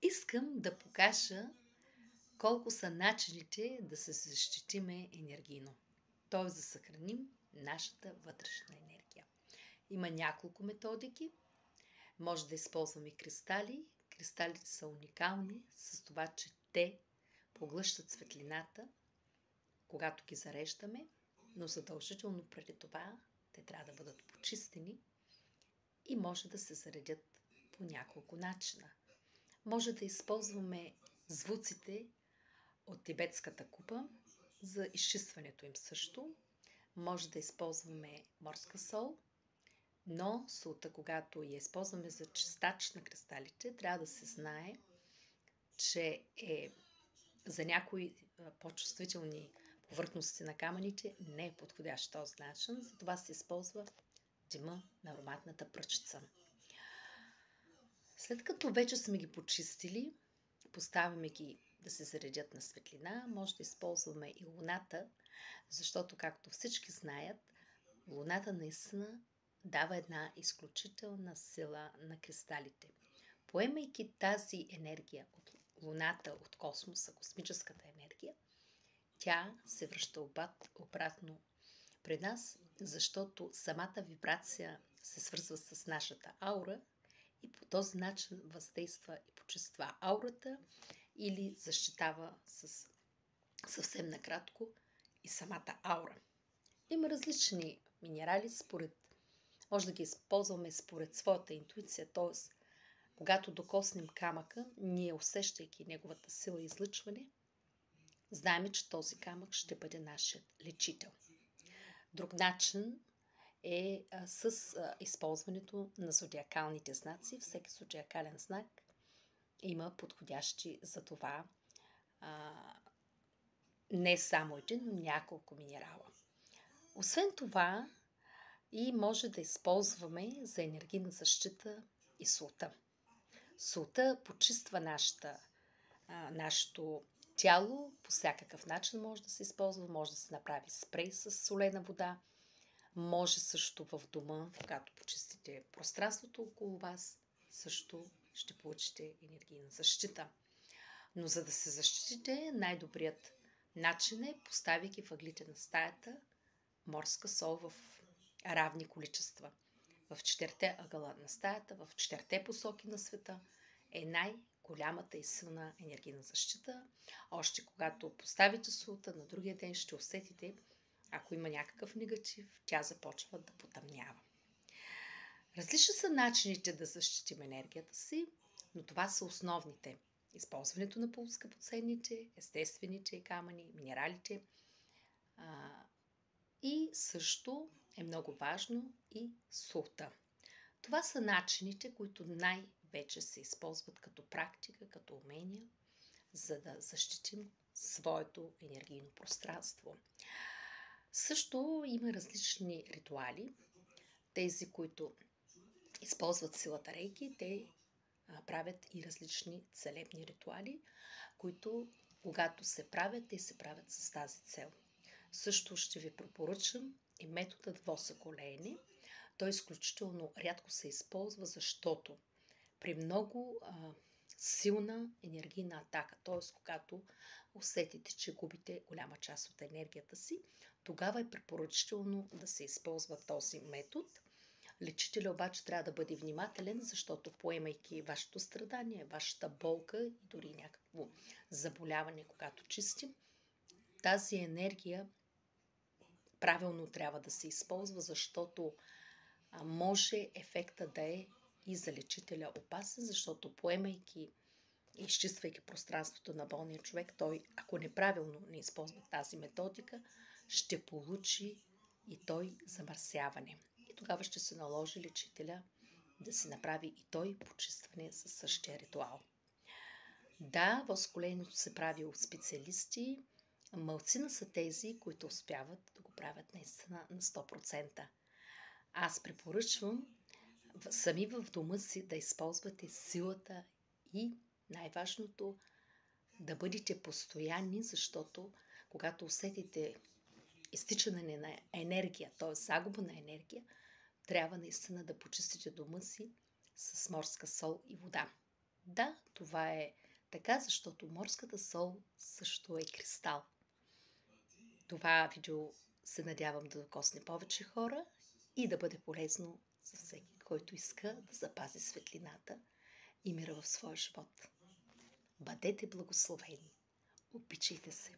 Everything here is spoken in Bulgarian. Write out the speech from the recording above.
Искам да покажа колко са начините да се защитиме енергийно, т.е. да съхраним нашата вътрешна енергия. Има няколко методики. Може да използваме кристали. Кристалите са уникални с това, че те поглъщат светлината, когато ги зареждаме, но задължително преди това те трябва да бъдат почистени и може да се заредят по няколко начина. Може да използваме звуците от тибетската купа за изчистването им също. Може да използваме морска сол, но солта, когато я използваме за чистач на кристалите, трябва да се знае, че за някои по-чувствителни повърхности на камъните не е подходящ този начин, затова се използва дима на ароматната пръчица. След като вече сме ги почистили, поставяме ги да се заредят на светлина, може да използваме и луната, защото, както всички знаят, луната наистина дава една изключителна сила на кристалите. Поемайки тази енергия от луната, от космоса, космическата енергия, тя се връща обратно при нас, защото самата вибрация се свързва с нашата аура и по този начин въздейства и почиства аурата или защитава съвсем накратко и самата аура. Има различни минерали, може да ги използваме според своята интуиция, т.е. когато докоснем камъка, ние усещайки неговата сила и излъчване, знаем, че този камък ще бъде нашият лечител. Друг начин е с използването на зодиакалните знаци. Всеки зодиакален знак има подходящи за това не само един, но няколко минерала. Освен това, и може да използваме за енергийна защита и солта. Солта почиства нашето тяло, по всякакъв начин може да се използва, може да се направи спрей с солена вода, може също в дома, когато почистите пространството около вас, също ще получите енергийна защита. Но за да се защитите, най-добрият начин е, поставяйки въглите на стаята, морска сол в равни количества. В 4 ъгъла на стаята, в 4 посоки на света е най-голямата и силна енергийна защита. Още когато поставите солта, на другия ден ще усетите, ако има някакъв негатив, тя започва да потъмнява. Различни са начините да защитим енергията си, но това са основните. Използването на по-скъпоценните, естествените камъни, минералите. И също е много важно и солта. Това са начините, които най-вече се използват като практика, като умения, за да защитим своето енергийно пространство. Също има различни ритуали. Тези, които използват силата рейки, те правят и различни целебни ритуали, които, когато се правят, те се правят с тази цел. Също ще ви препоръчам и методът восъколеене. Той изключително рядко се използва, защото при много силна енергийна атака, т.е. когато усетите, че губите голяма част от енергията си, тогава е препоръчително да се използва този метод. Лечителят обаче трябва да бъде внимателен, защото поемайки вашето страдание, вашата болка и дори някакво заболяване, когато чистим, тази енергия правилно трябва да се използва, защото може ефекта да е и за лечителя опасен, защото поемайки и изчиствайки пространството на болния човек, той, ако неправилно не използва тази методика, ще получи и той замърсяване. И тогава ще се наложи лечителя да се направи и той почистване със същия ритуал. Да, възколението се прави от специалисти. Малцина са тези, които успяват да го правят наистина на 100%. Аз препоръчвам сами в дома си да използвате силата и най-важното да бъдете постоянни, защото когато усетите изтичане на енергия, т.е. загуба на енергия, трябва наистина да почистите дома си с морска сол и вода. Да, това е така, защото морската сол също е кристал. Това видео се надявам да докосне повече хора и да бъде полезно за всеки, който иска да запази светлината и мира в своя живот. Бъдете благословени! Обичайте се!